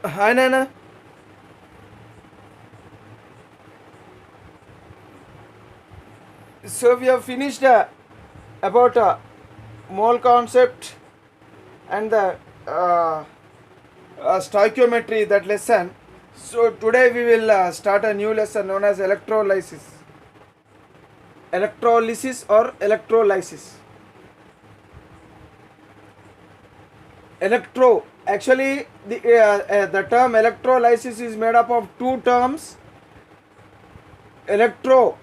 Hi Nana. So we have finished about mole concept and the uh, stoichiometry, that lesson. So today we will start a new lesson known as electrolysis. Electrolysis or electrolysis. Electro. Actually, the term electrolysis is made up of two terms. Electro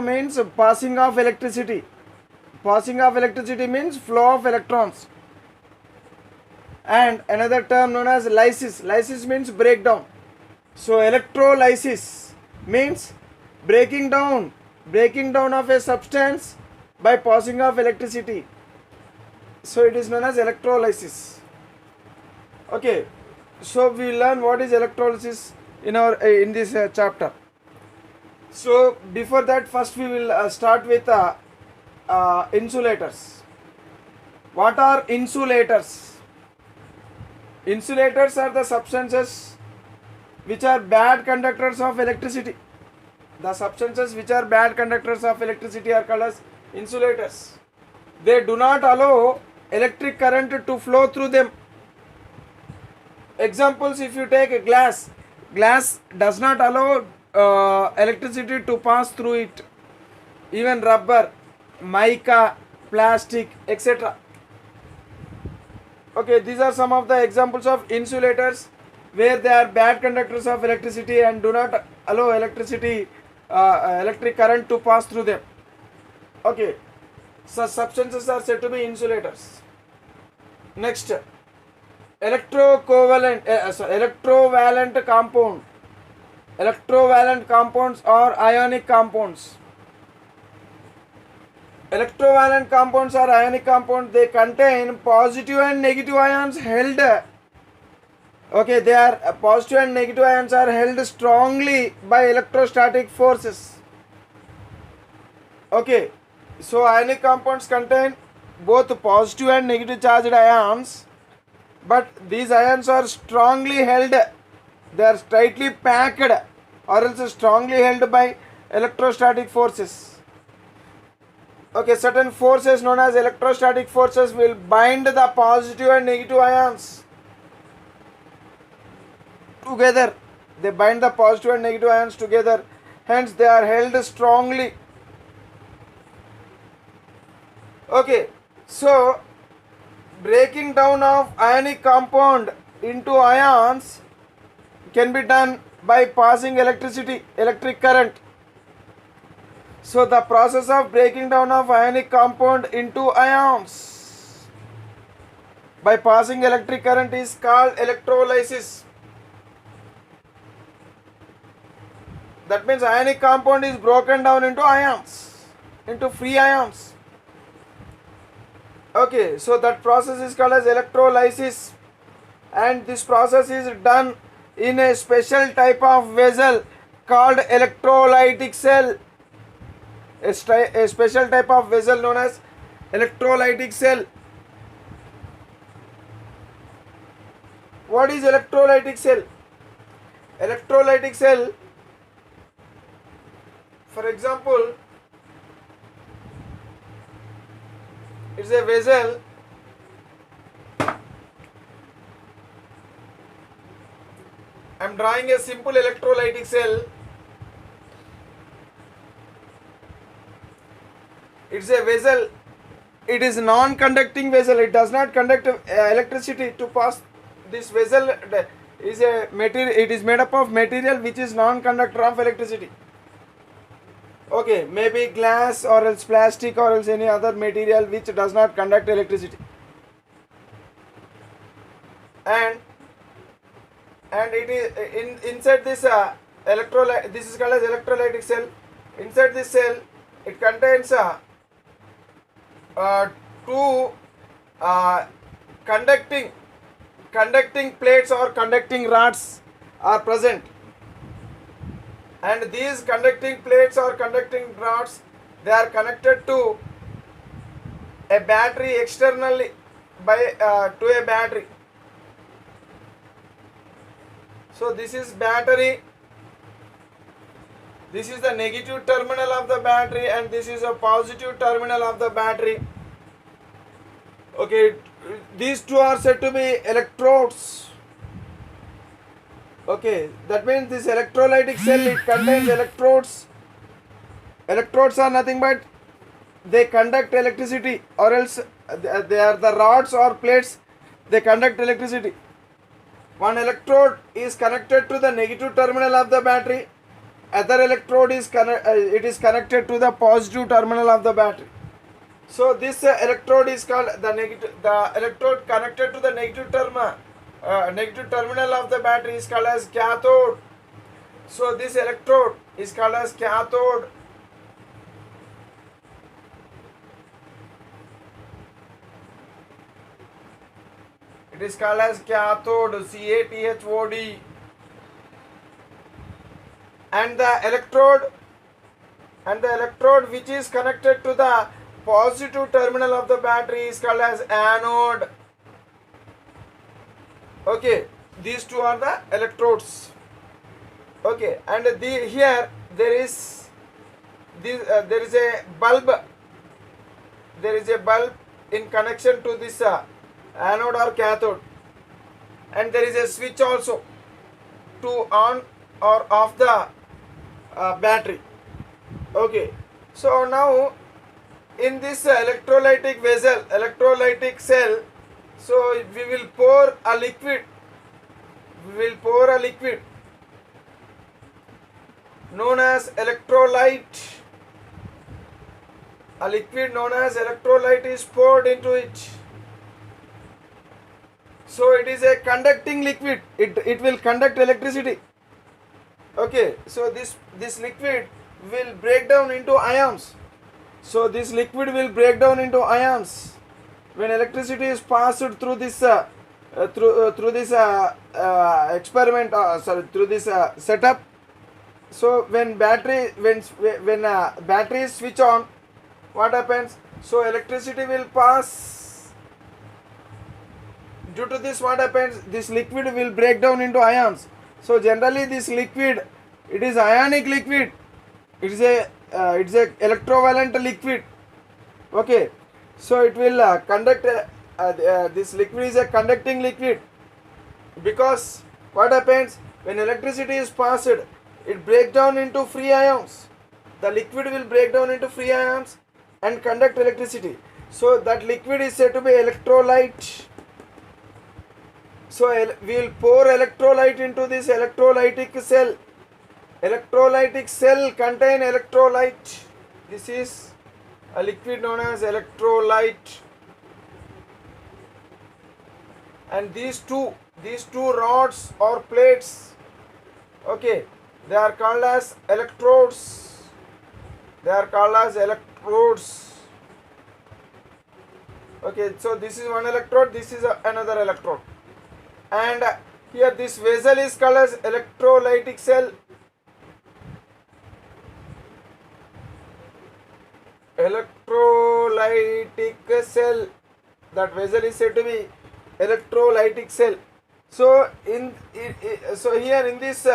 means passing of electricity. Passing of electricity means flow of electrons. And another term known as lysis. Lysis means breakdown. So electrolysis means breaking down of a substance by passing of electricity. So it is known as electrolysis. Okay, so we learn what is electrolysis in this chapter. So before that, first we will start with insulators. What are insulators? Insulators are the substances which are bad conductors of electricity. The substances which are bad conductors of electricity are called as insulators. They do not allow electric current to flow through them. Examples: if you take a glass does not allow electricity to pass through it. Even rubber, mica, plastic, etc. Okay, these are some of the examples of insulators where they are bad conductors of electricity and do not allow electric current to pass through them. Okay, such substances are said to be insulators. Next, electrovalent compound. Electrovalent compounds or ionic compounds. Electrovalent compounds are ionic compounds. They contain positive and negative ions held. Okay, they are positive and negative ions are held strongly by electrostatic forces. Okay, so ionic compounds contain both positive and negative charged ions, but these ions are strongly held. They are tightly packed or else strongly held by electrostatic forces. Okay, certain forces known as electrostatic forces will bind the positive and negative ions together. They bind the positive and negative ions together, hence they are held strongly. Okay, so breaking down of ionic compound into ions can be done by passing electric current. So the process of breaking down of ionic compound into ions by passing electric current is called electrolysis. That means ionic compound is broken down into ions, into free ions. Okay, so that process is called as electrolysis, and this process is done in a special type of vessel called electrolytic cell. A special type of vessel known as electrolytic cell. What is electrolytic cell? Electrolytic cell, for example, it's a vessel. I am drawing a simple electrolytic cell. It's a vessel. It is non-conducting vessel. It does not conduct electricity to pass. This vessel is a material. It is made up of material which is non-conductor of electricity. Okay, maybe glass or else plastic or else any other material which does not conduct electricity. And it is inside this electrolyte. This is called as electrolytic cell. Inside this cell, it contains two conducting plates or conducting rods are present, and these conducting plates or conducting rods, they are connected to a battery externally by to a battery. So this is battery. This is the negative terminal of the battery and this is a positive terminal of the battery. Okay, these two are said to be electrodes. Okay, that means this electrolytic cell, it contains electrodes. Electrodes are nothing but they conduct electricity, or else they are the rods or plates, they conduct electricity. One electrode is connected to the negative terminal of the battery, other electrode is connected to the positive terminal of the battery. So this electrode is called the electrode connected to the negative terminal of the battery is called as cathode. So this electrode is called as cathode. It is called as cathode, CATHOD. And the electrode which is connected to the positive terminal of the battery is called as anode. Okay, these two are the electrodes. Okay, and here there is a bulb. There is a bulb in connection to this anode or cathode, and there is a switch also to on or off the battery. Okay, so now in this electrolytic cell, so we will pour a liquid. Known as electrolyte. A liquid known as electrolyte is poured into it. So it is a conducting liquid. It will conduct electricity. Okay, so this liquid will break down into ions. So this liquid will break down into ions when electricity is passed through this setup. So when battery is switch on, what happens? So electricity will pass. Due to this, what happens? This liquid will break down into ions. So generally this liquid, it is ionic liquid. It's a electrovalent liquid. Okay, so it will conduct. This liquid is a conducting liquid, because what happens when electricity is passed, it breaks down into free ions. The liquid will break down into free ions and conduct electricity. So that liquid is said to be electrolyte. So we will pour electrolyte into this electrolytic cell. Electrolytic cell contain electrolyte. This is a liquid known as electrolyte. And these two rods or plates, okay, they are called as electrodes. Okay, so this is one electrode, this is another electrode. And here this vessel is called as electrolytic cell. That vessel is said to be electrolytic cell. So here in this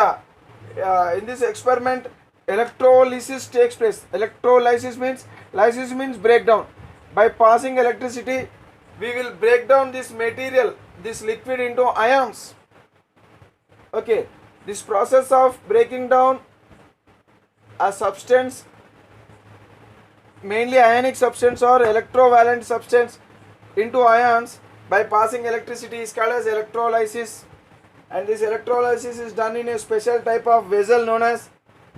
experiment, electrolysis takes place. Electrolysis means breakdown. By passing electricity, we will break down this material, this liquid, into ions. Okay, this process of breaking down a substance, mainly ionic substance or electrovalent substance, into ions by passing electricity is called as electrolysis. And this electrolysis is done in a special type of vessel known as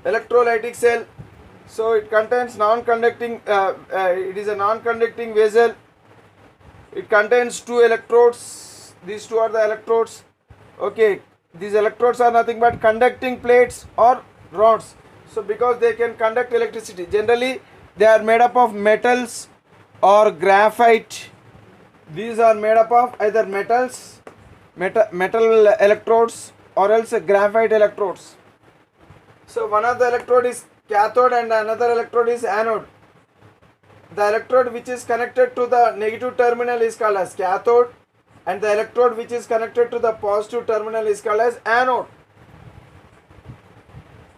electrolytic cell. So it contains non-conducting, it is a non-conducting vessel. It contains two electrodes. These two are the electrodes. Okay, these electrodes are nothing but conducting plates or rods. So because they can conduct electricity, generally they are made up of metals or graphite. These are made up of either metal electrodes or else graphite electrodes. So one of the electrode is cathode and another electrode is anode. The electrode which is connected to the negative terminal is called as cathode, and the electrode which is connected to the positive terminal is called as anode.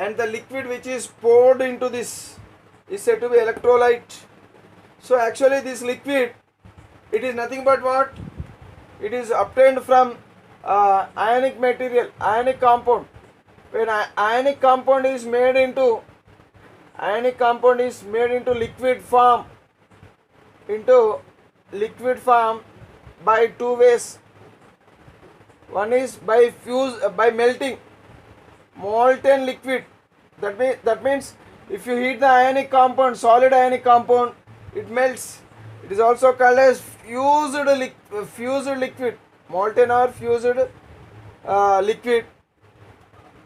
and the liquid which is poured into this is said to be electrolyte. So actually this liquid, it is nothing but what? It is obtained from ionic material, ionic compound. When ionic compound is made into liquid form, by two ways. One is by melting molten liquid. That means if you heat the ionic compound, solid ionic compound, it melts. It is also called as fused liquid, molten or fused liquid.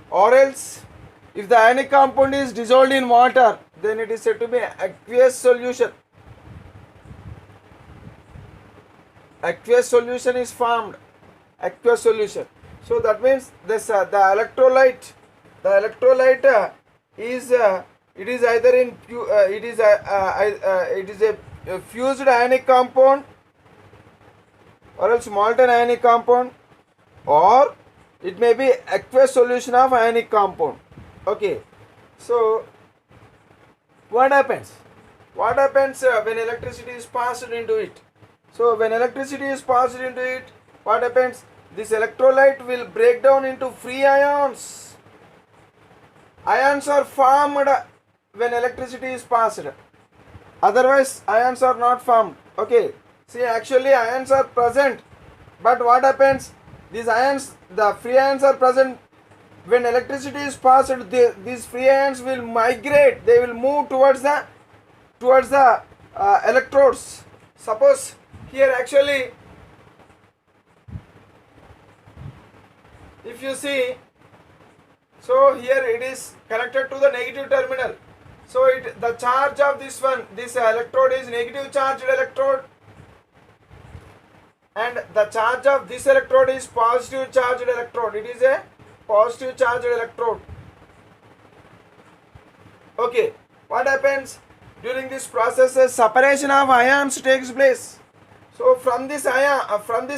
Or else, if the ionic compound is dissolved in water, then it is said to be aqueous solution. Aqueous solution is formed. Aqueous solution. So that means this the electrolyte is it is either it is a fused ionic compound, or else molten ionic compound, or it may be aqueous solution of ionic compound. Okay, so what happens when electricity is passed into it? So when electricity is passed into it, what happens? This electrolyte will break down into free ions. Ions are formed when electricity is passed. Otherwise, ions are not formed. Okay. See, actually ions are present. But what happens? These ions, the free ions are present. When electricity is passed, these free ions will migrate. They will move towards the electrodes. Suppose here actually, if you see, so here it is connected to the negative terminal. So the charge of this electrode is negative charged electrode, and the charge of this electrode is positive charged electrode. It is a positive charged electrode. Okay, what happens during this process? A separation of ions takes place. So from this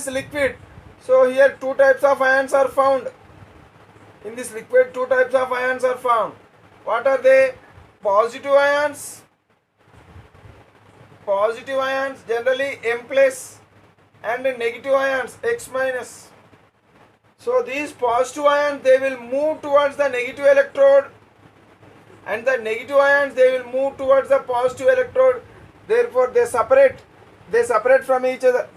liquid, so here two types of ions are found. In this liquid, two types of ions are found. What are they? Positive ions generally M plus, and negative ions X minus. So these positive ions, they will move towards the negative electrode, and the negative ions, they will move towards the positive electrode. Therefore they separate from each other.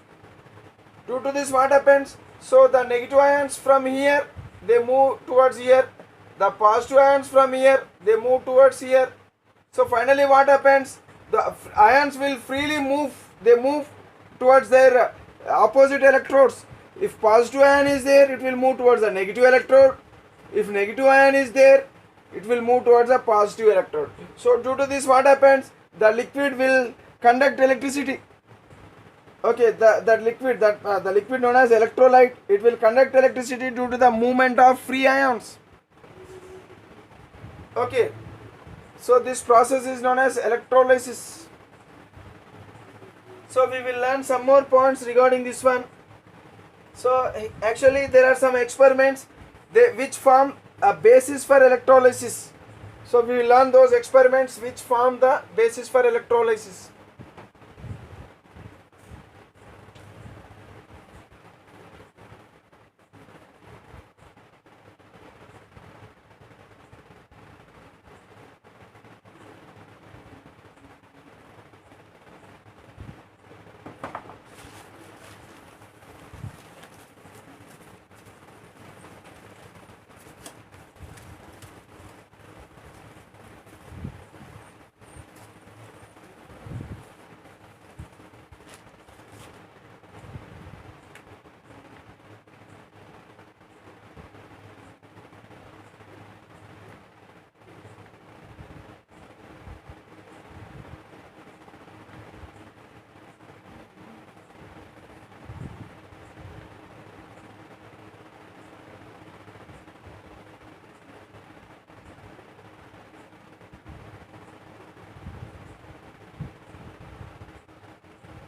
Due to this, what happens? So the negative ions from here, they move towards here. The positive ions from here, they move towards here. So finally what happens? The ions will freely move. They move towards their opposite electrodes. If positive ion is there, it will move towards the negative electrode. If negative ion is there, it will move towards the positive electrode. So due to this, what happens? The liquid will conduct electricity. Okay, the liquid known as electrolyte, it will conduct electricity due to the movement of free ions. Okay, so this process is known as electrolysis. So we will learn some more points regarding this one. So actually there are some experiments which form a basis for electrolysis. So we will learn those experiments which form the basis for electrolysis.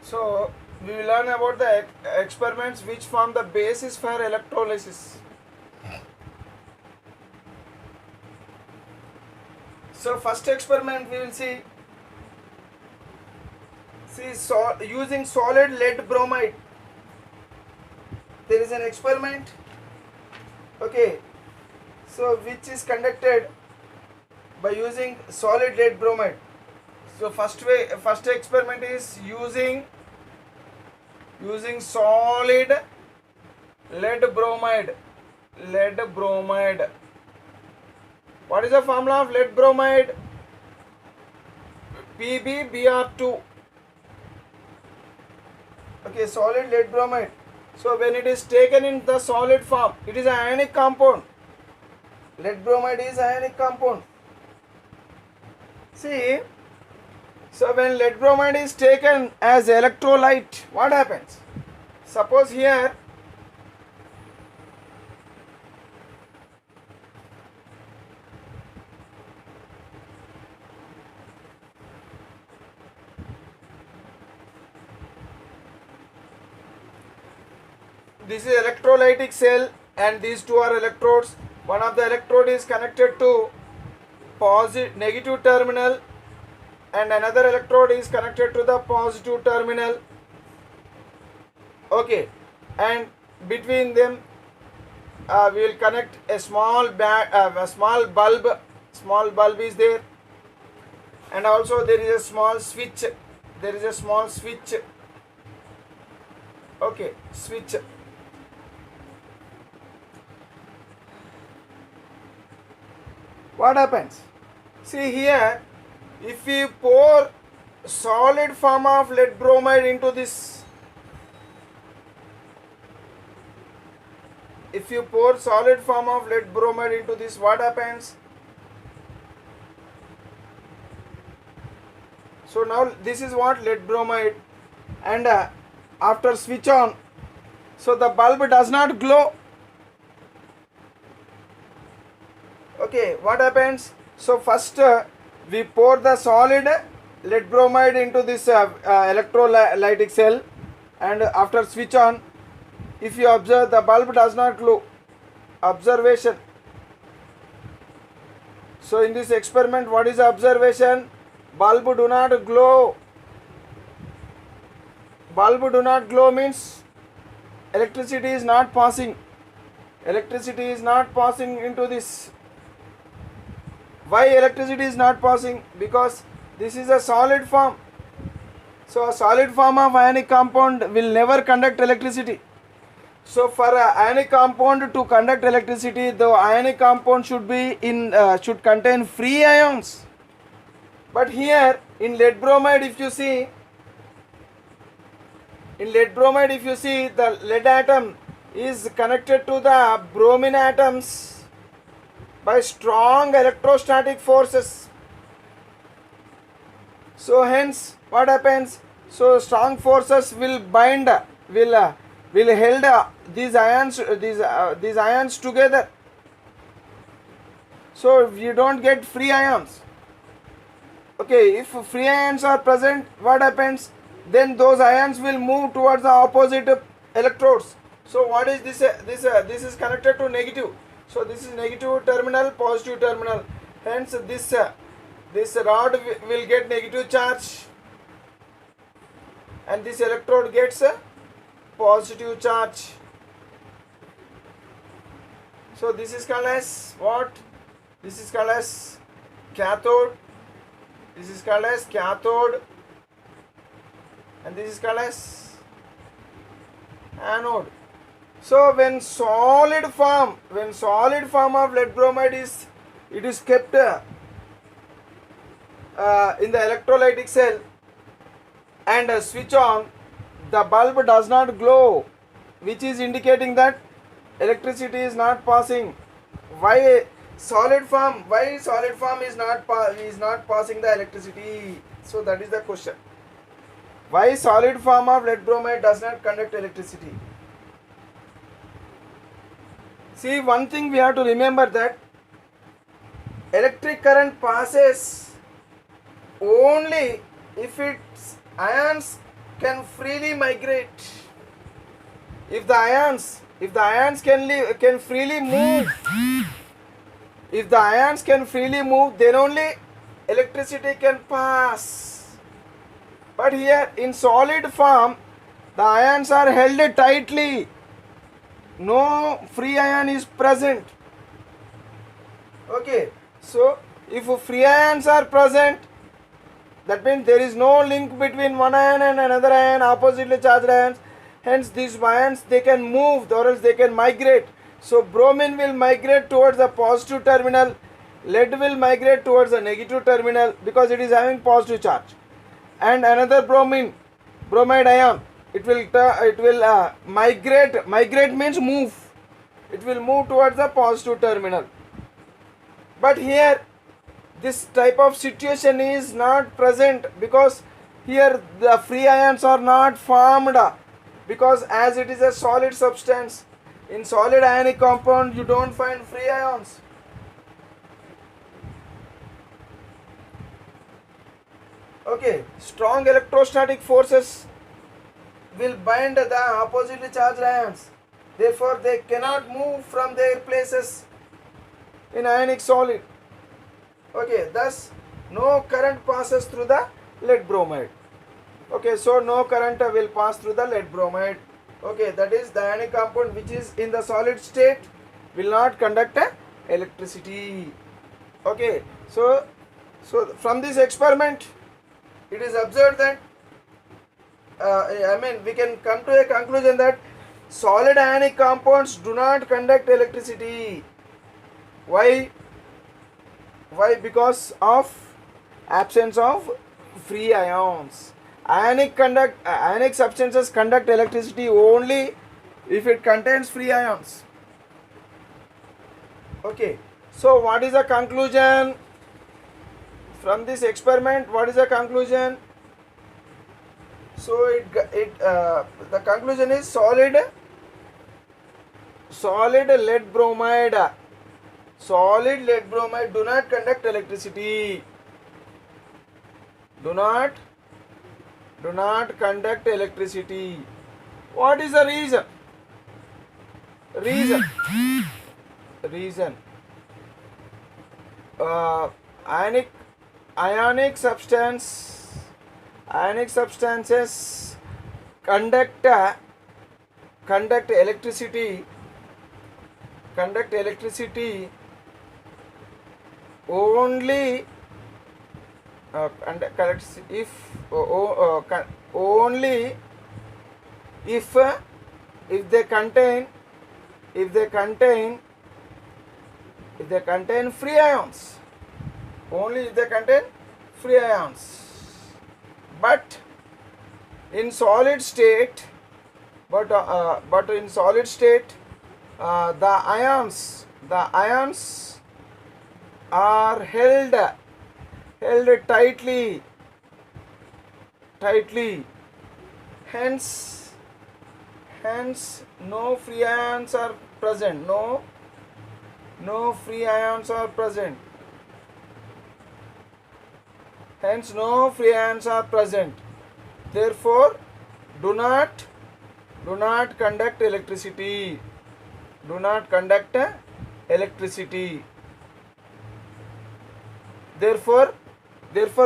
So we will learn about the experiments which form the basis for electrolysis. So first experiment we will see. Using solid lead bromide. There is an experiment. Okay. So which is conducted by using solid lead bromide. So first experiment is using solid lead bromide. What is the formula of lead bromide? PbBr2. Okay, solid lead bromide. So when it is taken in the solid form, it is an ionic compound. Lead bromide is ionic compound. See, so when lead bromide is taken as electrolyte, what happens? Suppose here this is electrolytic cell and these two are electrodes. One of the electrode is connected to negative terminal and another electrode is connected to the positive terminal. Okay, and between them we will connect a small bulb. Small bulb is there, and also there is a small switch. Okay, switch. What happens? See here, if we pour solid form of lead bromide into this, what happens? So now this is what lead bromide, and after switch on, so the bulb does not glow. Okay, what happens? So first we pour the solid lead bromide into this electrolytic cell, and after switch on, if you observe, the bulb does not glow. Observation. So in this experiment, what is the observation? Bulb do not glow. Bulb do not glow means electricity is not passing. Electricity is not passing into this. Why electricity is not passing? Because this is a solid form. So a solid form of ionic compound will never conduct electricity. So for a ionic compound to conduct electricity, the ionic compound should contain free ions. But here in lead bromide, if you see, the lead atom is connected to the bromine atoms by strong electrostatic forces. So hence what happens? So strong forces will held these ions together. So you don't get free ions. Okay, if free ions are present, what happens? Then those ions will move towards the opposite electrodes. So what is this? This is connected to negative. So this is negative terminal, positive terminal. Hence this rod will get negative charge, and this electrode gets a positive charge. So this is called as what? This is called as cathode. This is called as cathode, and this is called as anode. So when solid form of lead bromide is kept in the electrolytic cell and switch on, the bulb does not glow, which is indicating that electricity is not passing. Why solid form is not passing the electricity? So that is the question. Why solid form of lead bromide does not conduct electricity? See, one thing we have to remember, that electric current passes only if its ions can freely migrate. If the ions can freely move, then only electricity can pass. But here in solid form, the ions are held tightly. No free ion is present. Okay, so if free ions are present, that means there is no link between one ion and another ion, oppositely charged ions. Hence these ions, they can move or else they can migrate. So bromine will migrate towards the positive terminal, lead will migrate towards the negative terminal because it is having positive charge. And another bromide ion, it will migrate. Migrate means move. It will move towards the positive terminal. But here this type of situation is not present because here the free ions are not formed, because as it is a solid substance, in solid ionic compound you don't find free ions. Okay, strong electrostatic forces will bind the oppositely charged ions, therefore they cannot move from their places in ionic solid. Okay, thus no current passes through the lead bromide. Okay, so no current will pass through the lead bromide. Okay, that is the ionic compound which is in the solid state will not conduct electricity. Okay, so from this experiment it is observed that we can come to a conclusion that solid ionic compounds do not conduct electricity. Why? Because of absence of free ions. Ionic substances conduct electricity only if it contains free ions. Okay, so what is the conclusion from this experiment? What is the conclusion? So the conclusion is solid lead bromide do not conduct electricity. Do not conduct electricity. What is the reason? Reason. Ionic substances conduct electricity only only if they contain free ions. Only if they contain free ions. But in solid state, the ions are held tightly. Hence no free ions are present. No free ions are present. Hence no free ions are present. Therefore, do not conduct electricity. Do not conduct electricity. Therefore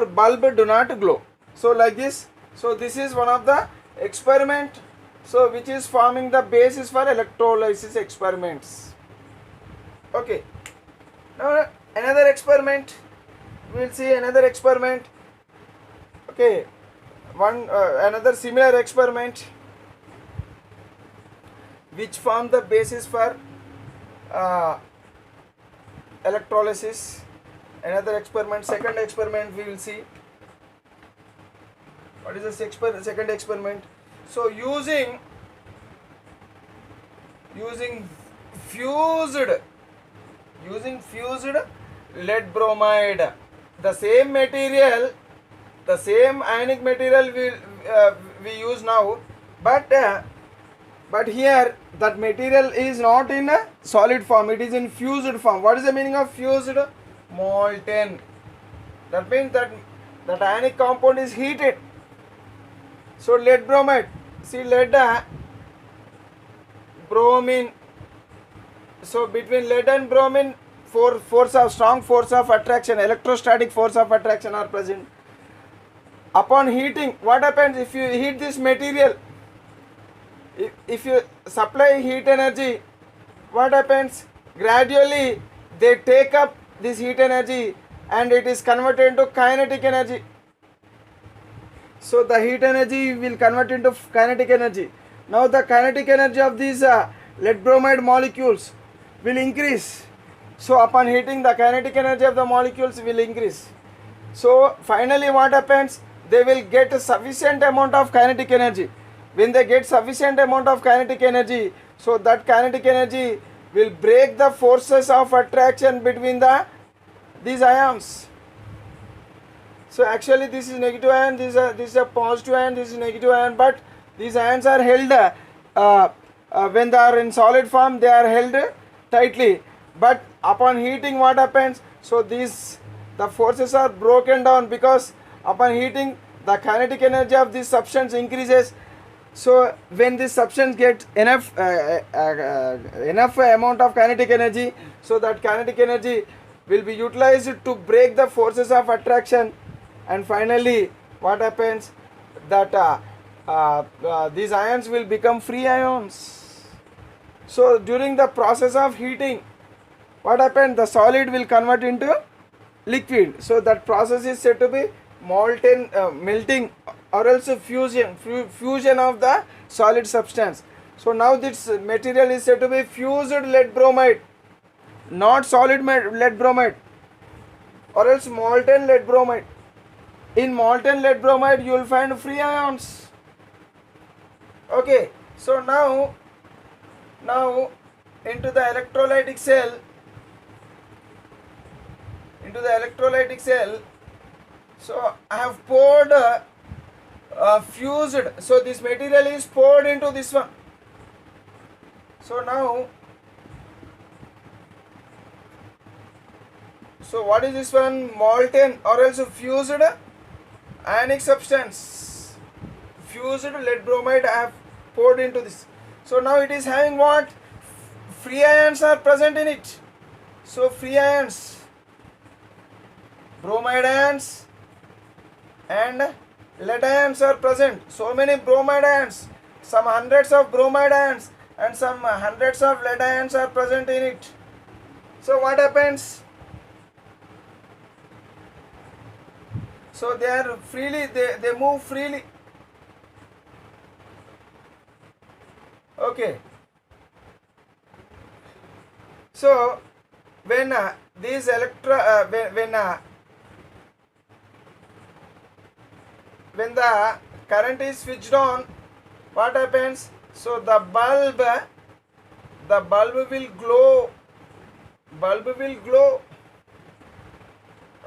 bulb do not glow. So like this. So this is one of the experiment, so which is forming the basis for electrolysis experiments. Okay. Now another experiment. We will see another experiment. Okay. Another similar experiment which form the basis for electrolysis. Another experiment, second experiment we will see. What is the second experiment? So using fused lead bromide, the same material, the same ionic material we use now, but here that material is not in a solid form, it is in fused form. What is the meaning of fused? Molten. That means that ionic compound is heated. So lead bromide, see lead bromine. So between lead and bromine strong force of attraction, electrostatic force of attraction are present. Upon heating, what happens if you heat this material? If you supply heat energy, what happens? Gradually they take up this heat energy and it is converted into kinetic energy. So the heat energy will convert into kinetic energy. Now the kinetic energy of these lead bromide molecules will increase. So upon heating, the kinetic energy of the molecules will increase. So finally what happens? They will get a sufficient amount of kinetic energy. When they get sufficient amount of kinetic energy, so that kinetic energy will break the forces of attraction between these ions. So actually this is negative ion, this is a positive ion, this is negative ion, but these ions are held when they are in solid form, they are held tightly. But upon heating, what happens? So the forces are broken down, because upon heating the kinetic energy of this substance increases. So when this substance gets enough amount of kinetic energy, so that kinetic energy will be utilized to break the forces of attraction, and finally what happens? That these ions will become free ions. So during the process of heating, what happens? The solid will convert into liquid. So that process is said to be melting, or else fusion of the solid substance. So now this material is said to be fused lead bromide, not solid lead bromide, or else molten lead bromide. In molten lead bromide you will find free ions. Okay, so now into the electrolytic cell, so I have poured fused, so this material is poured into this one. So now, so what is this one? Molten or else fused ionic substance, fused lead bromide I have poured into this. So now it is having what? Free ions are present in it. So free ions, bromide ions and lead ions are present. So many bromide ions, some hundreds of bromide ions and some hundreds of lead ions are present in it. So what happens? So they are freely, they move freely. Okay. So when these when the current is switched on, what happens? So the bulb will glow.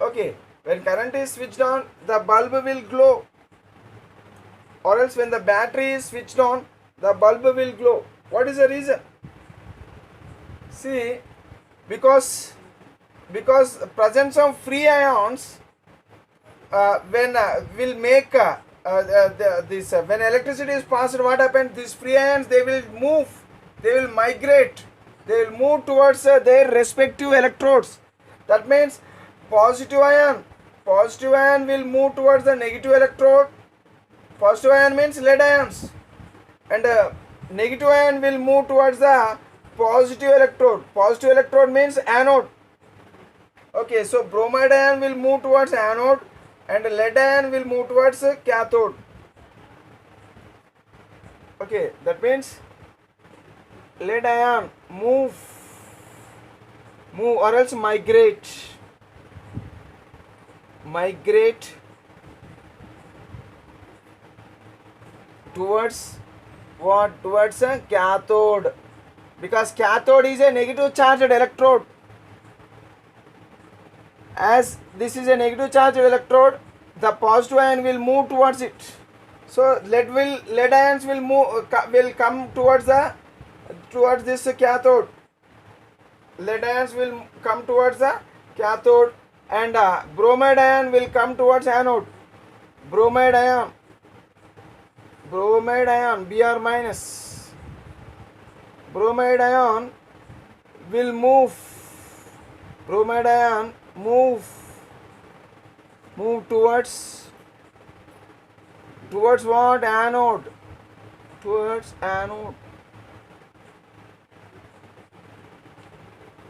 Okay, when current is switched on, the bulb will glow, or else when the battery is switched on, the bulb will glow. What is the reason? See, because presence of free ions when will make when electricity is passed, what happens? These free ions, they will move, they will migrate, they will move towards their respective electrodes. That means positive ion will move towards the negative electrode. Positive ion means lead ions, and negative ion will move towards the positive electrode. Positive electrode means anode. Okay, so bromide ion will move towards anode and lead ion will move towards cathode. Okay, that means lead ion move or else migrate towards what? Towards a cathode, because cathode is a negative charged electrode. As this is a negative charged electrode, the positive ion will move towards it. So lead ions will come towards this cathode. Lead ions will come towards the cathode, and bromide ion will come towards anode. Bromide ion Br minus. Bromide ion will move bromide ion move towards what? Anode. Towards anode.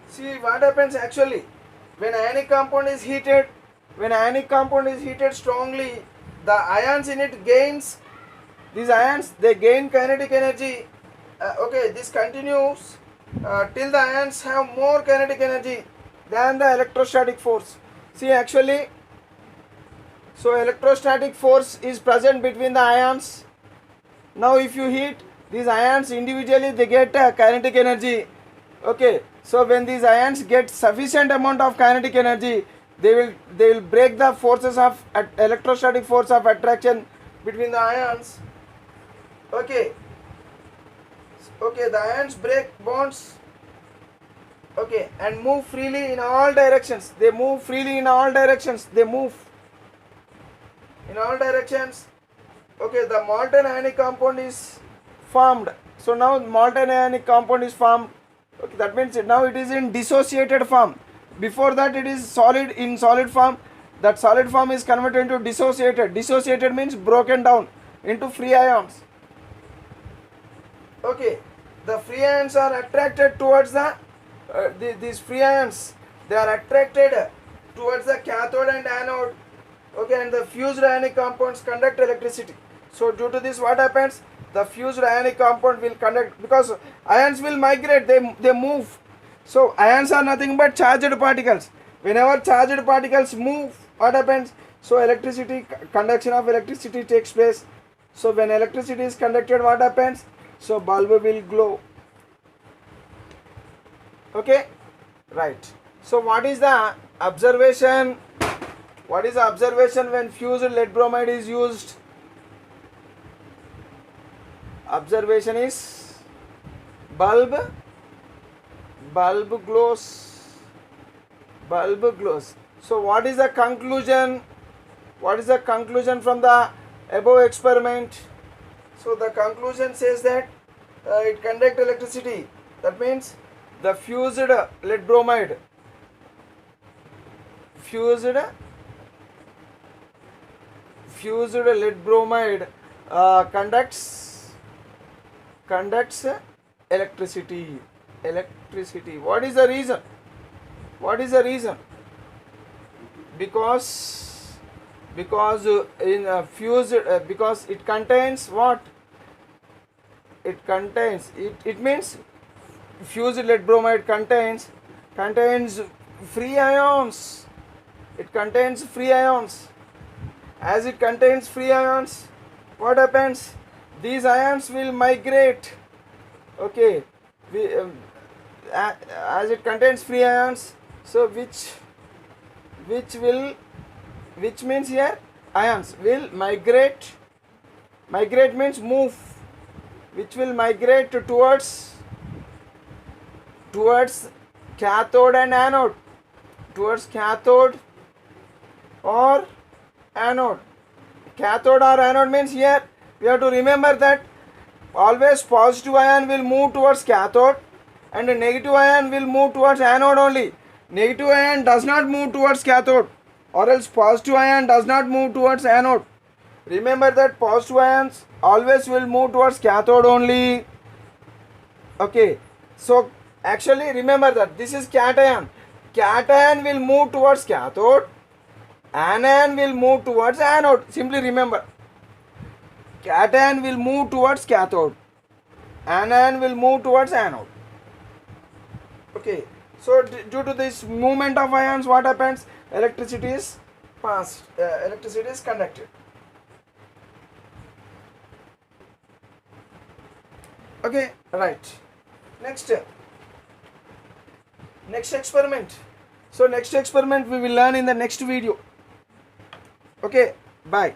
See what happens actually when ionic compound is heated. When ionic compound is heated strongly, the ions in it gains. These ions, they gain kinetic energy. Okay, this continues till the ions have more kinetic energy than the electrostatic force. See actually, so electrostatic force is present between the ions. Now if you heat these ions individually, they get kinetic energy. Okay, so when these ions get sufficient amount of kinetic energy, they will break the forces of electrostatic force of attraction between the ions. Okay, the ions break bonds. Okay, and move freely in all directions. They move freely in all directions. They move in all directions. Okay, the molten ionic compound is formed. So now molten ionic compound is formed. Okay, that means now it is in dissociated form. Before that it is solid, in solid form. That solid form is converted into dissociated. Dissociated means broken down into free ions. Okay, the free ions are attracted towards these free ions. They are attracted towards the cathode and anode. Okay, and the fused ionic compounds conduct electricity. So due to this, what happens? The fused ionic compound will conduct, because ions will migrate. They move. So ions are nothing but charged particles. Whenever charged particles move, what happens? So conduction of electricity takes place. So when electricity is conducted, what happens? So bulb will glow. Okay, right. So what is the observation? What is the observation when fused lead bromide is used? Observation is bulb glows. Bulb glows. So what is the conclusion? What is the conclusion from the above experiment? So the conclusion says that it conducts electricity. That means the fused lead bromide conducts electricity. What is the reason? Because in fused, because it contains what? It means fused lead bromide contains free ions. It contains free ions. As it contains free ions, what happens? These ions will migrate. Okay, as it contains free ions, so which means here ions will migrate. Migrate means move, which will migrate towards cathode and anode. Towards cathode or anode. Cathode or anode means here we have to remember that always positive ion will move towards cathode and a negative ion will move towards anode only. Negative ion does not move towards cathode, or else positive ion does not move towards anode. Remember that positive ions always will move towards cathode only. Okay, so actually remember that this is cation. Cation will move towards cathode, anion will move towards anode. Simply remember, cation will move towards cathode, anion will move towards anode. Okay, so due to this movement of ions, what happens? Electricity is passed, electricity is conducted. Okay, right. Next experiment. So next experiment we will learn in the next video. Okay, bye.